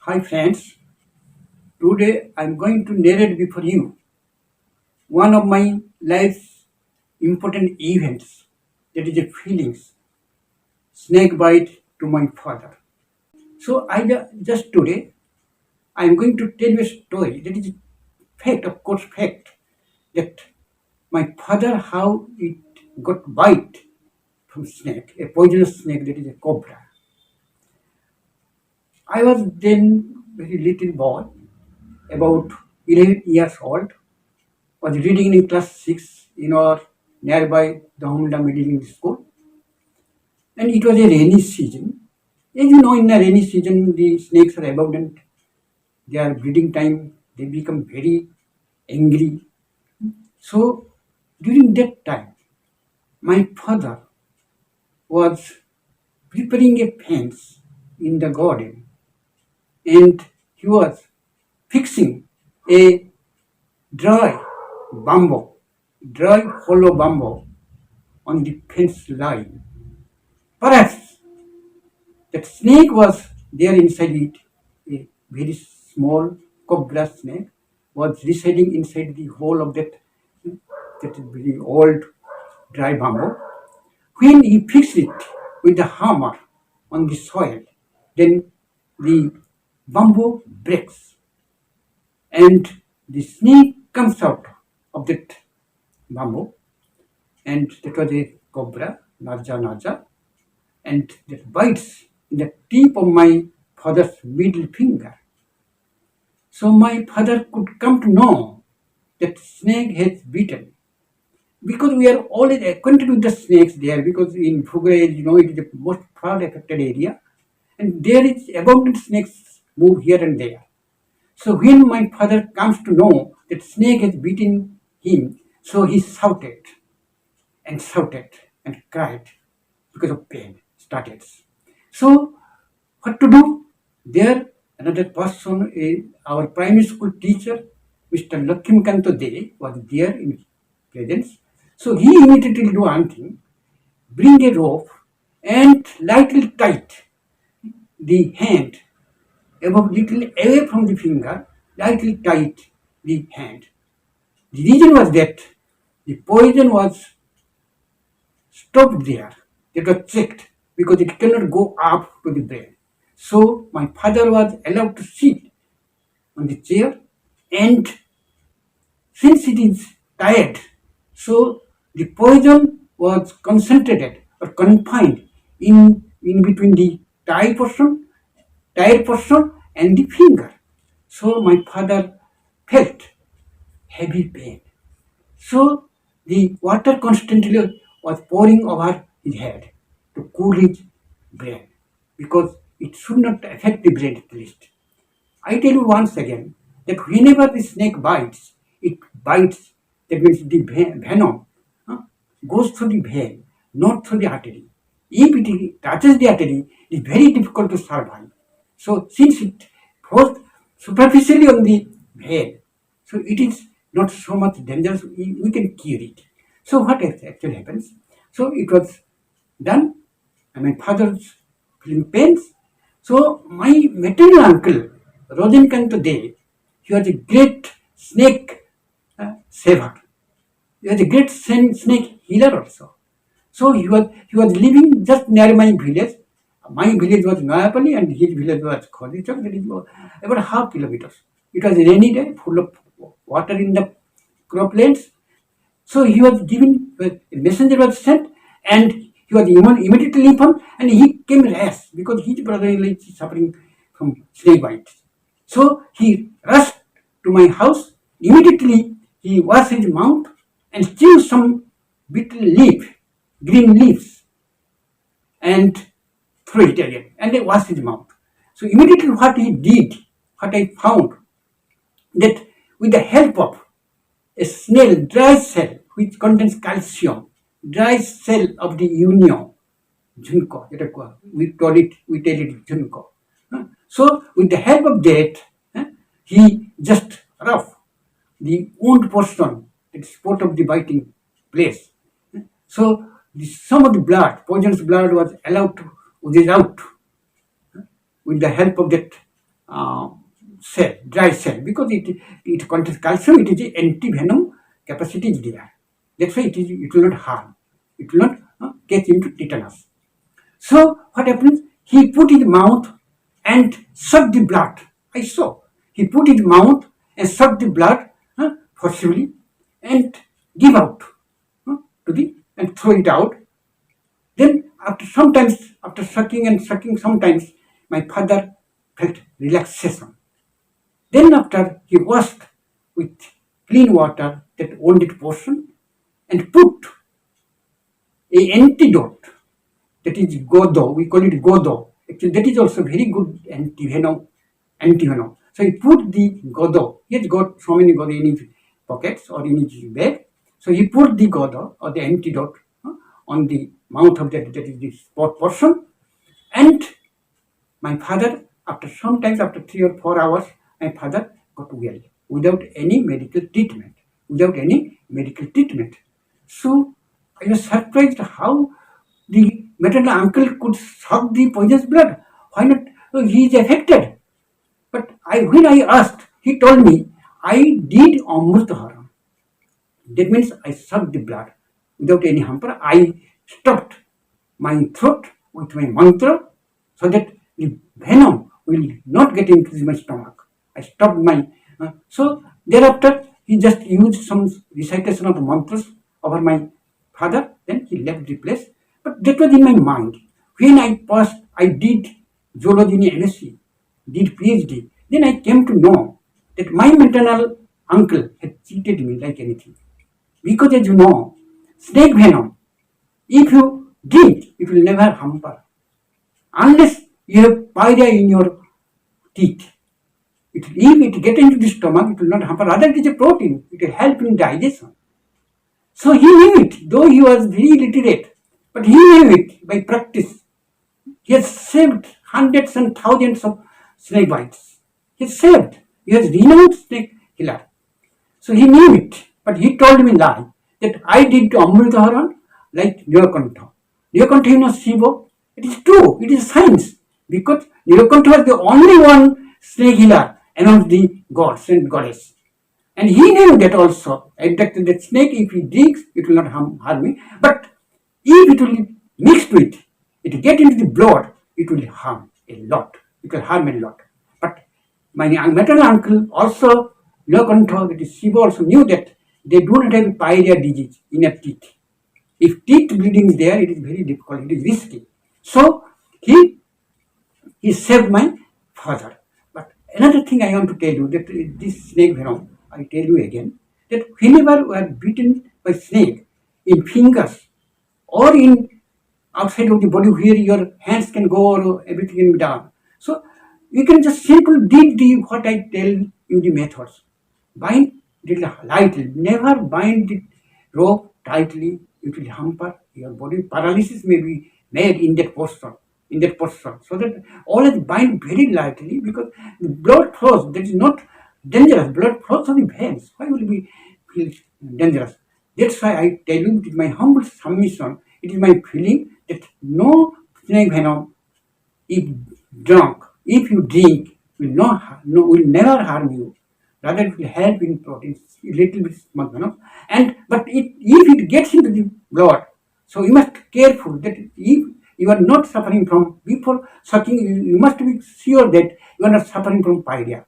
Hi friends, today I am going to narrate before you one of my life's important events, that is a feelings, snake bite to my father. So just today I am going to tell you a story that is fact, of course fact, that my father how it got bite from snake, a poisonous snake that is a cobra. I was then very little boy, about 11 years old, was reading in class 6 in our nearby Dhamunda Middle School, and it was a rainy season. As you know, in a rainy season, the snakes are abundant. Their breeding time, they become very angry. So, during that time, my father was preparing a fence in the garden, and he was fixing a dry bamboo, dry hollow bamboo on the fence line. Perhaps that snake was there inside it. A very small cobra snake was residing inside the hole of that very old dry bamboo. When he fixed it with the hammer on the soil, then the bamboo breaks and the snake comes out of that bamboo, and that was a cobra, Naja, and that bites in the tip of my father's middle finger. So my father could come to know that snake has bitten. Because we are always acquainted with the snakes there, because in Fugai, it is the most flood affected area, and there is abundant snakes move here and there. So when my father comes to know that snake has bitten him, so he shouted and cried because of pain started. So what to do? There another person, our primary school teacher, Mr. Lakshmikanto De, was there in presence. So he immediately do one thing, bring a rope and lightly tight the hand above little away from the finger, lightly tight the hand. The reason was that the poison was stopped there. It was checked because it cannot go up to the brain. So my father was allowed to sit on the chair, and since it is tired, so the poison was concentrated or confined in between the tired portion and the finger. So my father felt heavy pain. So the water constantly was pouring over his head to cool his brain, because it should not affect the brain at least. I tell you once again that whenever the snake bites, it bites, that means the venom goes through the vein, not through the artery. If it touches the artery, it is very difficult to survive. So since it goes superficially on the vein, so it is not so much dangerous, we can cure it. So what actually happens? So it was done, and my father's feeling pains. So my maternal uncle, Rojanikant De, he was a great snake saver. He was a great snake healer also. So he was living just near my village. My village was Noyapalli and his village was Khodichok, that is about half kilometers. It was a rainy day, full of water in the croplands. So he was given, a messenger was sent, and he was immediately informed, and he came rash because his brother-in-law is suffering from snake bite. So he rushed to my house. Immediately he washed his mouth and chewed some bitter leaf, green leaves, and threw it again, and then washed his mouth. So immediately what he did, what I found, that with the help of a snail dry cell which contains calcium, dry cell of the union, junko, we tell it junko. So with the help of that, he just rough the wound portion, the spot of the biting place. So some of the blood, poisonous blood, was allowed to ooze out with the help of that uh, cell, dry cell, because it contains calcium. It is a anti-venom capacity is there. That's why it will not harm. It will not get into tetanus. So what happens? He put his mouth and sucked the blood. I saw. He put his mouth and sucked the blood forcibly and give out to the and throw it out. Then after sucking and sucking, sometimes my father felt relaxation. Then after he washed with clean water that wounded portion and put a antidote, that is godo, we call it godo. Actually, that is also very good antivenom. So he put the godo. He has got so many godo in his pockets or in his bag. So he put the godo or the antidote on the mouth of that is the spot portion. And my father, after 3 or 4 hours, my father got well without any medical treatment. So I was surprised how the maternal uncle could suck the poisonous blood. Why not? Oh, he is affected. But when I asked, he told me, I did Amrutaharam. That means I sucked the blood without any hamper. I stopped my throat with my mantra so that the venom will not get into my stomach. I stopped my. So thereafter, he just used some recitation of mantras over my father. Then he left the place. But that was in my mind. When I did zoology in MSc, did PhD. Then I came to know that my maternal uncle had cheated me like anything. Because as you know, snake venom, if you drink, it will never hamper. Unless you have pyria in your teeth. If it gets into the stomach, it will not hamper. Rather, it is a protein. It will help in digestion. So he knew it, though he was very illiterate. But he knew it by practice. He has saved hundreds and thousands of snake bites. He has saved. He has renowned snake killer. So he knew it. But he told me lie that I did Amritaharan like Nilakantha. Nilakantha, you know, Shiva. It is true. It is science. Because Nilakantha was the only one snake healer among the gods and goddess. And he knew that also. That snake, if he drinks, it will not harm me. But if it will mix with it get into the blood, it will harm a lot. It will harm a lot. But my maternal uncle also, Nilakantha, that is Shiva, also knew that they do not have pyria disease in their teeth. If teeth bleeding is there, it is very difficult, it is risky. So he saved my father. But another thing I want to tell you, that this snake venom, I tell you again, that whenever we are bitten by snake in fingers or in outside of the body where your hands can go or everything can be done. So you can just simply did the what I tell you the methods. Bind it lightly, never bind it rope tightly, it will hamper your body. Paralysis may be made in that posture. So that always bind very lightly, because the blood flows, that is not dangerous. Blood flows through the veins. Why will it be feel dangerous? That's why I tell you, it is my humble submission, it is my feeling that no snake venom, if drunk, if you drink, will never harm you. Rather, it will help in proteins, a little bit small venom. But if it gets into the blood, so you must be careful that if you are not suffering from, before sucking, you must be sure that you are not suffering from pyria.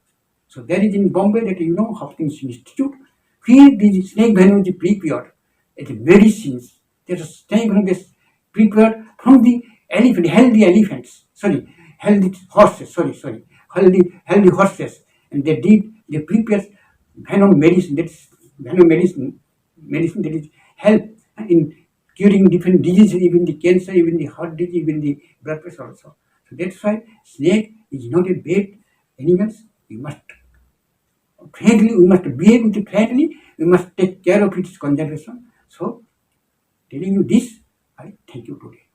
So there is in Bombay, that you know, Hopkins Institute, where the snake venom is prepared as medicines. There is snake venom is prepared from the healthy horses, and they prepare venom medicine that is help in curing different diseases, even the cancer, even the heart disease, even the blood pressure also. So that's why snake is not a bad animals. We must behave with it friendly, we must take care of its conservation. So telling you this, I thank you today.